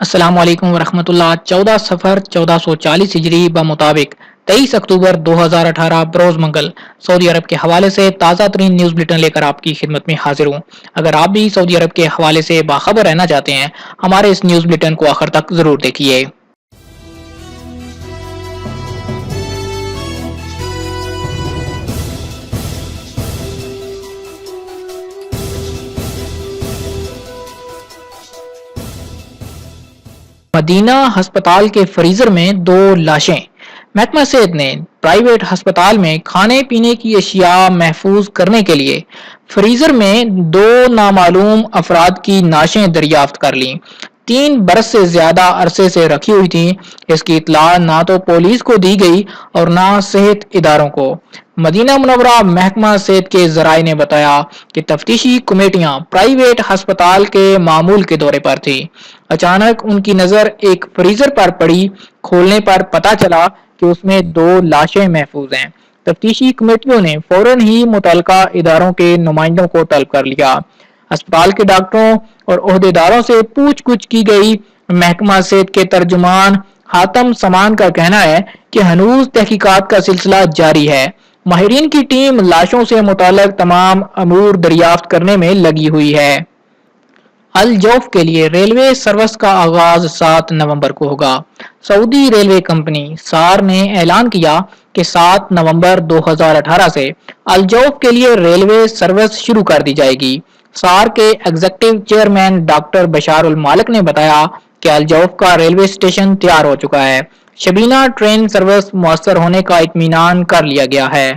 السلام علیکم ورحمۃ اللہ 14 سفر 1440 ہجری بمطابق 23 اکتوبر 2018 بروز منگل سعودی عرب کے حوالے سے تازہ ترین نیوز بلیٹن لے کر آپ کی خدمت میں حاضر ہوں۔ اگر آپ بھی سعودی عرب کے حوالے سے باخبر رہنا چاہتے ہیں ہمارے اس نیوز بلیٹن کو آخر تک ضرور دیکھیے۔ مدینہ ہسپتال کے فریزر میں 2 لاشیں۔ محکمہ صحت نے پرائیویٹ ہسپتال میں کھانے پینے کی اشیاء محفوظ کرنے کے لیے فریزر میں 2 نامعلوم افراد کی نعشیں دریافت کر لیں۔ 3 برس سے زیادہ عرصے سے رکھی ہوئی تھیں۔ اس کی اطلاع نہ تو پولیس کو دی گئی اور نہ صحت اداروں کو۔ مدینہ منورہ محکمہ صحت کے ذرائع نے بتایا کہ تفتیشی کمیٹیاں پرائیویٹ ہسپتال کے معمول کے دورے پر تھی۔ اچانک ان کی نظر ایک فریزر پر پڑی۔ کھولنے پر پتہ چلا کہ اس میں 2 لاشیں محفوظ ہیں۔ تفتیشی کمیٹیوں نے فوراً ہی متعلقہ اداروں کے نمائندوں کو طلب کر لیا۔ ہسپتال کے ڈاکٹروں اور عہدیداروں سے پوچھ گچھ کی گئی۔ محکمہ صحت کے ترجمان حاتم سمان کا کہنا ہے کہ ہنوز تحقیقات کا سلسلہ جاری ہے۔ ماہرین کی ٹیم لاشوں سے متعلق تمام امور دریافت کرنے میں لگی ہوئی ہے۔ الجوف کے لیے ریلوے سروس کا آغاز 7 نومبر کو ہوگا۔ سعودی ریلوے کمپنی سار نے اعلان کیا کہ 7 نومبر 2018 سے الجوف کے لیے ریلوے سروس شروع کر دی جائے گی۔ سار کے executive chairman doctor Bashar Malik نے بتایا کہ الجوف کا ریلوے اسٹیشن تیار ہو چکا ہے۔ شبینہ ٹرین سروس مؤثر ہونے کا اطمینان کر لیا گیا ہے۔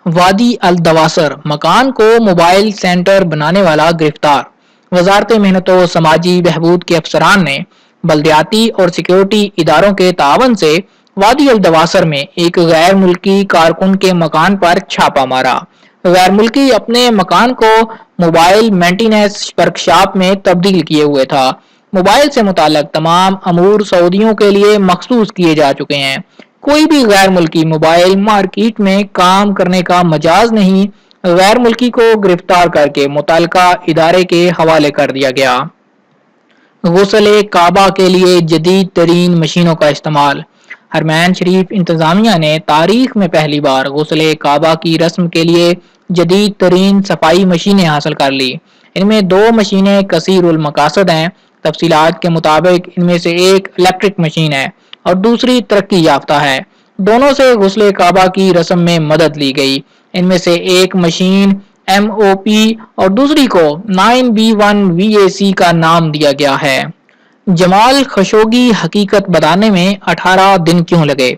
وادی الدواسر مکان کو موبائل سینٹر بنانے والا گرفتار۔ وزارت محنت و سماجی بہبود کے افسران نے بلدیاتی اور سیکیورٹی اداروں کے تعاون سے وادی الدواسر میں ایک غیر ملکی کارکن کے مکان پر چھاپا مارا۔ غیر ملکی اپنے مکان کو موبائل مینٹیننس ورکشاپ میں تبدیل کیے ہوئے تھا۔ موبائل سے متعلق تمام امور سعودیوں کے لیے مخصوص کیے جا چکے ہیں۔ کوئی بھی غیر ملکی موبائل مارکیٹ میں کام کرنے کا مجاز نہیں۔ غیر ملکی کو گرفتار کر کے متعلقہ ادارے کے حوالے کر دیا گیا۔ غسل کعبہ کے لیے جدید ترین مشینوں کا استعمال۔ حرمین شریف انتظامیہ نے تاریخ میں پہلی بار غسل کعبہ کی رسم کے لیے جدید ترین صفائی مشینیں حاصل کر لی۔ ان میں 2 مشینیں کثیر المقاصد ہیں۔ تفصیلات کے مطابق ان میں سے ایک الیکٹرک مشین ہے اور دوسری ترقی یافتہ ہے۔ دونوں سے غسل کعبہ کی رسم میں مدد لی گئی۔ ان میں سے ایک مشین MOP اور دوسری کو 9B1VAC کا نام دیا گیا ہے۔ جمال خشوگی حقیقت بتانے میں 18 دن کیوں لگے؟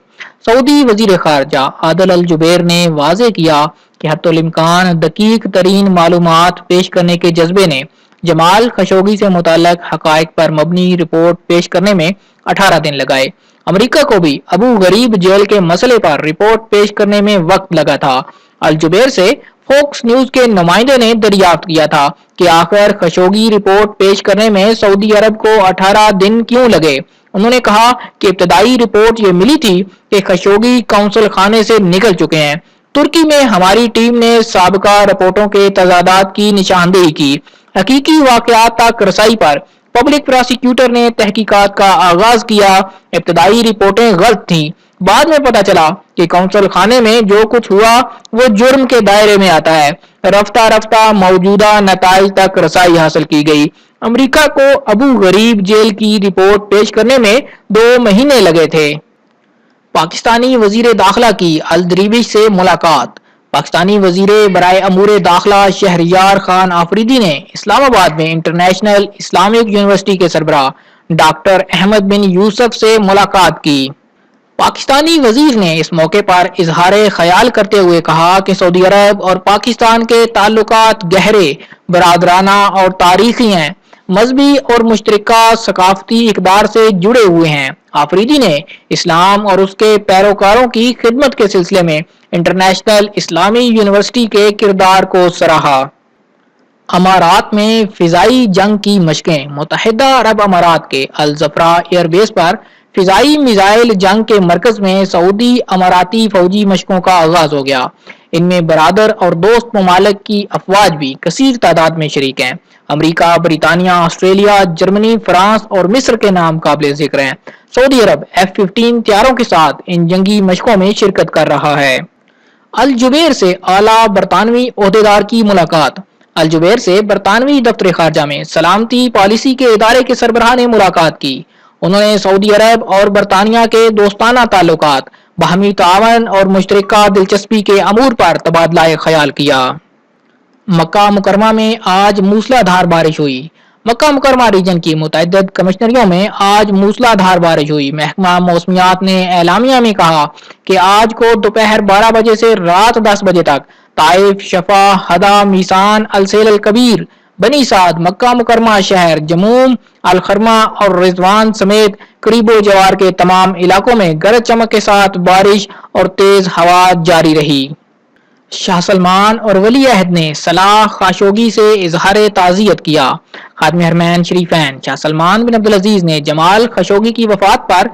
سعودی وزیر خارجہ عادل الجبیر نے واضح کیا کہ حتی الامکان دقیق ترین معلومات پیش کرنے کے جذبے نے جمال خشوگی سے متعلق حقائق پر مبنی رپورٹ پیش کرنے میں 18 دن لگائے۔ امریکہ کو بھی ابو غریب جیل کے مسئلے پر رپورٹ پیش کرنے میں وقت لگا تھا۔ الجبیر سے فوکس نیوز کے نمائندے نے دریافت کیا تھا کہ آخر خشوگی رپورٹ پیش کرنے میں سعودی عرب کو 18 دن کیوں لگے۔ انہوں نے کہا کہ ابتدائی رپورٹ یہ ملی تھی کہ خشوگی قونصل خانے سے نکل چکے ہیں۔ ترکی میں ہماری ٹیم نے سابقہ رپورٹوں کے تضادات کی نشاندہی کی۔ حقیقی واقعات تک رسائی پر پبلک پراسیکیوٹر نے تحقیقات کا آغاز کیا۔ ابتدائی رپورٹیں غلط تھیں۔ بعد میں پتہ چلا کہ قونصل خانے میں جو کچھ ہوا وہ جرم کے دائرے میں آتا ہے۔ رفتہ رفتہ موجودہ نتائج تک رسائی حاصل کی گئی۔ امریکہ کو ابو غریب جیل کی رپورٹ پیش کرنے میں 2 مہینے لگے تھے۔ پاکستانی وزیر داخلہ کی الدریویش سے ملاقات۔ پاکستانی وزیر برائے امور داخلہ شہریار خان آفریدی نے اسلام آباد میں انٹرنیشنل اسلامک یونیورسٹی کے سربراہ ڈاکٹر احمد بن یوسف سے ملاقات کی۔ پاکستانی وزیر نے اس موقع پر اظہار خیال کرتے ہوئے کہا کہ سعودی عرب اور پاکستان کے تعلقات گہرے، برادرانہ اور تاریخی ہیں، مذہبی اور مشترکہ ثقافتی اقدار سے جڑے ہوئے ہیں۔ آفریدی نے اسلام اور اس کے پیروکاروں کی خدمت کے سلسلے میں انٹرنیشنل اسلامی یونیورسٹی کے کردار کو سراہا۔ امارات میں فضائی جنگ کی مشقیں۔ متحدہ عرب امارات کے الزفرا ایئر بیس پر فضائی میزائل جنگ کے مرکز میں سعودی اماراتی فوجی مشقوں کا آغاز ہو گیا۔ ان میں برادر اور دوست ممالک کی افواج بھی کثیر تعداد میں شریک ہیں۔ امریکہ، برطانیہ، آسٹریلیا، جرمنی، فرانس اور مصر کے نام قابل ذکر ہیں۔ سعودی عرب F-15 طیاروں کے ساتھ ان جنگی مشقوں میں شرکت کر رہا ہے۔ الجبیر سے اعلیٰ برطانوی عہدیدار کی ملاقات۔ الجبیر سے برطانوی دفتر خارجہ میں سلامتی پالیسی کے ادارے کے سربراہ نے ملاقات کی۔ انہوں نے سعودی عرب اور برطانیہ کے دوستانہ تعلقات، باہمی تعاون اور مشترکہ دلچسپی کے امور پر تبادلہ خیال کیا۔ مکہ مکرمہ میں آج موسلا دھار بارش ہوئی۔ مکہ مکرمہ ریجن کی متعدد کمشنریوں میں آج موسلا دھار بارش ہوئی۔ محکمہ موسمیات نے اعلامیہ میں کہا کہ آج کو دوپہر 12 بجے سے رات 10 بجے تک طائف، شفا، ہدا، میسان، السیل الکبیر، بنی سعد، مکہ مکرمہ شہر، جموم، الخرمہ اور رضوان سمیت قریب و جوار کے تمام علاقوں میں گرج چمک کے ساتھ بارش اور تیز ہوا جاری رہی۔ شاہ سلمان اور ولی عہد نے صلاح خاشقجی سے اظہار تعزیت کیا۔ خادم حرمین شریفین شاہ سلمان بن عبدالعزیز نے جمال خاشقجی کی وفات پر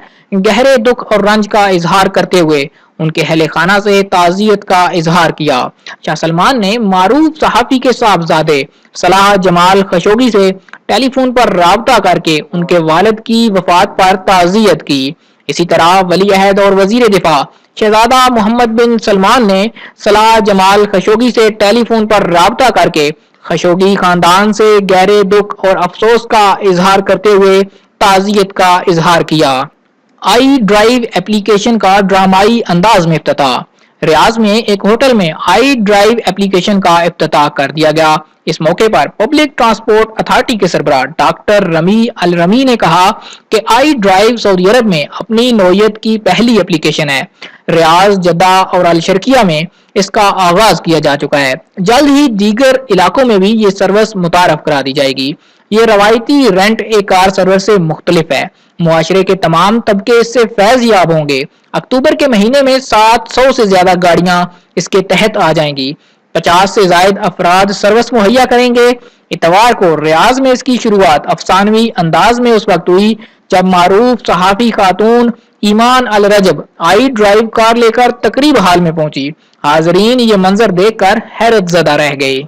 گہرے دکھ اور رنج کا اظہار کرتے ہوئے ان کے اہل خانہ سے تعزیت کا اظہار کیا۔ شاہ سلمان نے معروف صحافی کے صاحبزادے صلاح جمال خاشقجی سے ٹیلی فون پر رابطہ کر کے ان کے والد کی وفات پر تعزیت کی۔ اسی طرح ولی عہد اور وزیر دفاع شہزادہ محمد بن سلمان نے صلاح جمال خاشقجی سے ٹیلی فون پر رابطہ کر کے خاشقجی خاندان سے گہرے دکھ اور افسوس کا اظہار کرتے ہوئے تعزیت کا اظہار کیا۔ آئی ڈرائیو ایپلیکیشن کا ڈرامائی انداز میں افتتاح۔ ریاض میں ایک ہوٹل میں آئی ڈرائیو ایپلیکیشن کا افتتاح کر دیا گیا۔ اس موقع پر پبلک ٹرانسپورٹ اتھارٹی کے سربراہ ڈاکٹر رمی الرمی نے کہا کہ آئی ڈرائیو سعودی عرب میں اپنی نوعیت کی پہلی ایپلیکیشن ہے۔ ریاض، جدہ اور الشرقیہ میں اس کا آغاز کیا جا چکا ہے۔ جلد ہی دیگر علاقوں میں بھی یہ سروس متعارف کرا دی جائے گی۔ یہ روایتی رینٹ اے کار سروس سے مختلف ہے۔ معاشرے کے تمام طبقے اس سے فیض یاب ہوں گے۔ اکتوبر کے مہینے میں 700 سے زیادہ گاڑیاں اس کے تحت آ جائیں گی۔ 50 سے زائد افراد سروس مہیا کریں گے۔ اتوار کو ریاض میں اس کی شروعات افسانوی انداز میں اس وقت ہوئی جب معروف صحافی خاتون ایمان الرجب آئی ڈرائیو کار لے کر تقریب حال میں پہنچی۔ حاضرین یہ منظر دیکھ کر حیرت زدہ رہ گئے۔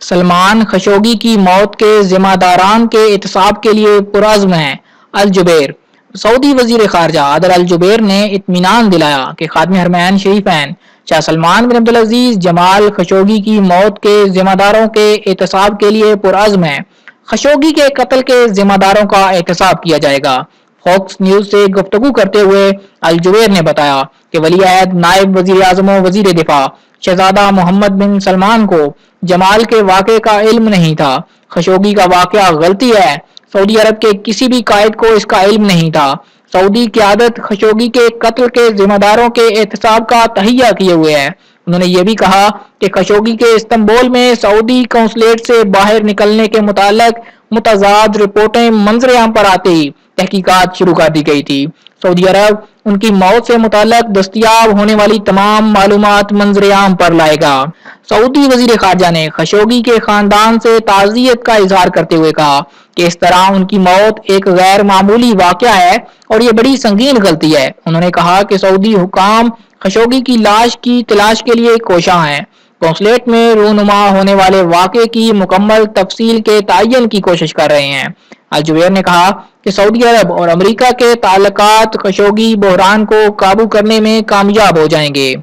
سلمان خاشقجی کی موت کے ذمہ داران کے احتساب کے لیے پرعزم ہیں۔ الجبیر سعودی وزیر خارجہ عادل الجبیر نے اطمینان دلایا کہ خادم حرمین شریفین شاہ سلمان بن عبدالعزیز جمال خاشقجی کی موت کے ذمہ داروں کے احتساب کے لیے پرعزم ہیں۔ خاشقجی کے قتل کے ذمہ داروں کا احتساب کیا جائے گا۔ فاکس نیوز سے گفتگو کرتے ہوئے الجبیر نے بتایا کہ ولی عہد، نائب وزیر اعظم و وزیر دفاع شہزادہ محمد بن سلمان کو جمال کے واقعے کا علم نہیں تھا۔ خاشقجی کا واقعہ غلطی ہے۔ سعودی عرب کے کسی بھی قائد کو اس کا علم نہیں تھا۔ سعودی قیادت خاشقجی کے قتل کے ذمہ داروں کے احتساب کا تہیہ کیے ہوئے ہے۔ انہوں نے یہ بھی کہا کہ خاشقجی کے استنبول میں سعودی قونصلیٹ سے باہر نکلنے کے متعلق متضاد رپورٹیں منظر عام پر آتے ہی تحقیقات شروع کر دی گئی تھی۔ سعودی عرب ان کی موت سے متعلق دستیاب ہونے والی تمام معلومات منظر عام پر لائے گا۔ سعودی وزیر خارجہ نے خاشقجی کے خاندان سے تعزیت کا اظہار کرتے ہوئے کہا کہ اس طرح ان کی موت ایک غیر معمولی واقعہ ہے اور یہ بڑی سنگین غلطی ہے۔ انہوں نے کہا کہ سعودی حکام خاشقجی کی لاش کی تلاش کے لیے کوشاں ہیں۔ قونصلیٹ میں رونما ہونے والے واقعے کی مکمل تفصیل کے تعین کی کوشش کر رہے ہیں۔ الجبیر نے کہا کہ سعودی عرب اور امریکہ کے تعلقات خاشقجی بحران کو قابو کرنے میں کامیاب ہو جائیں گے۔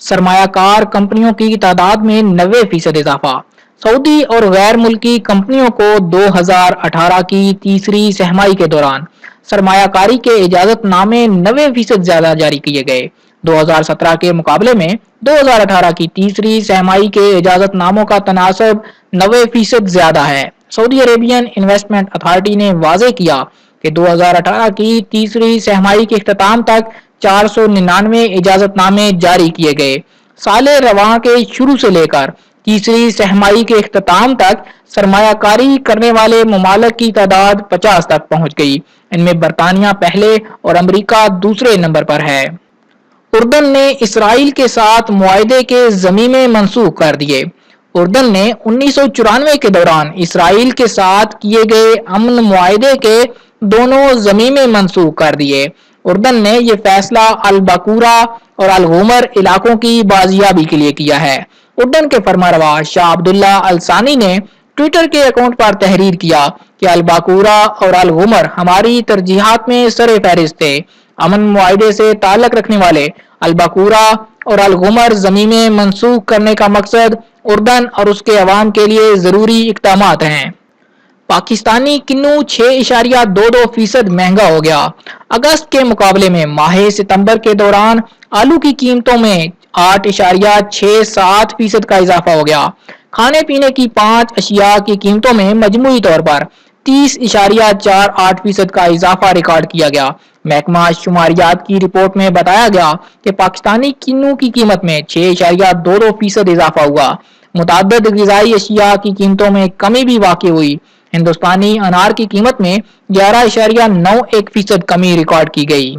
سرمایہ کار کمپنیوں کی تعداد میں 90% اضافہ۔ سعودی اور غیر ملکی کمپنیوں کو 2018 کی تیسری سہمائی کے دوران سرمایہ کاری کے اجازت نامے 90% زیادہ جاری کیے گئے۔ 2017 کے مقابلے میں 2018 کی تیسری سہمائی کے اجازت ناموں کا تناسب 90% زیادہ ہے۔ سعودی عربین انویسٹمنٹ اتھارٹی نے واضح کیا کہ 2018 کی تیسری سہمائی کے اختتام تک 499 اجازت نامے جاری کیے گئے۔ سال رواں کے شروع سے لے کر تیسری سہمائی کے اختتام تک سرمایہ کاری کرنے والے ممالک کی تعداد 50 تک پہنچ گئی۔ ان میں برطانیہ پہلے اور امریکہ دوسرے نمبر پر ہے۔ اردن نے اسرائیل کے ساتھ معاہدے کے ضمیمے منسوخ کر دیے۔ اردن نے 1994 کے دوران اسرائیل کے ساتھ کیے گئے امن معاہدے کے دونوں ضمیمے منسوخ کر دیے۔ اردن نے یہ فیصلہ الباکورہ اور الغمر علاقوں کی بازیابی کے لیے کیا ہے۔ اردن کے فرمانروا شاہ عبداللہ الثانی نے ٹویٹر کے اکاؤنٹ پر تحریر کیا کہ الباکورہ اور الغمر ہماری ترجیحات میں سر فہرست تھے۔ امن معاہدے سے تعلق رکھنے والے الباکورہ اور الغمر زمینیں منسوخ کرنے کا مقصد اردن اور اس کے عوام کے لیے ضروری اقدامات ہیں۔ پاکستانی کنو 6.22% مہنگا ہو گیا۔ اگست کے مقابلے میں ماہ ستمبر کے دوران آلو کی قیمتوں میں 8.67% کا اضافہ ہو گیا۔ کھانے پینے کی 5 اشیاء کی قیمتوں میں مجموعی طور پر 30.48% کا اضافہ ریکارڈ کیا گیا۔ محکمہ شماریات کی رپورٹ میں بتایا گیا کہ پاکستانی کنو کی قیمت میں 6.22% اضافہ ہوا۔ متعدد غذائی اشیاء کی قیمتوں میں کمی بھی واقع ہوئی۔ ہندوستانی انار کی قیمت میں 11.91% کمی ریکارڈ کی گئی۔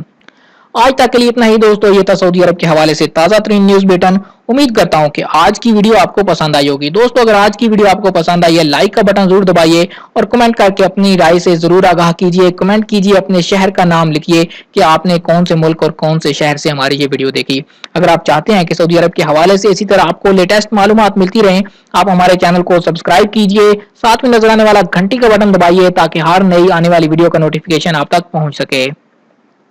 آج تک کے لیے اتنا ہی دوستو، یہ تھا سعودی عرب کے حوالے سے تازہ ترین نیوز بلیٹن۔ امید کرتا ہوں کہ آج کی ویڈیو آپ کو پسند آئی ہوگی۔ دوستو اگر آج کی ویڈیو آپ کو پسند آئی ہے، لائک کا بٹن ضرور دبائیے اور کمنٹ کر کے اپنی رائے سے ضرور آگاہ کیجیے۔ کمنٹ کیجیے، اپنے شہر کا نام لکھیے کہ آپ نے کون سے ملک اور کون سے شہر سے ہماری یہ ویڈیو دیکھی۔ اگر آپ چاہتے ہیں کہ سعودی عرب کے حوالے سے اسی طرح آپ کو لیٹسٹ معلومات ملتی رہیں، آپ ہمارے چینل کو سبسکرائب کیجیے، ساتھ میں نظر آنے والا گھنٹی کا بٹن دبائیے تاکہ ہر نئی آنے والی ویڈیو کا نوٹیفیکیشن آپ تک پہنچ سکے۔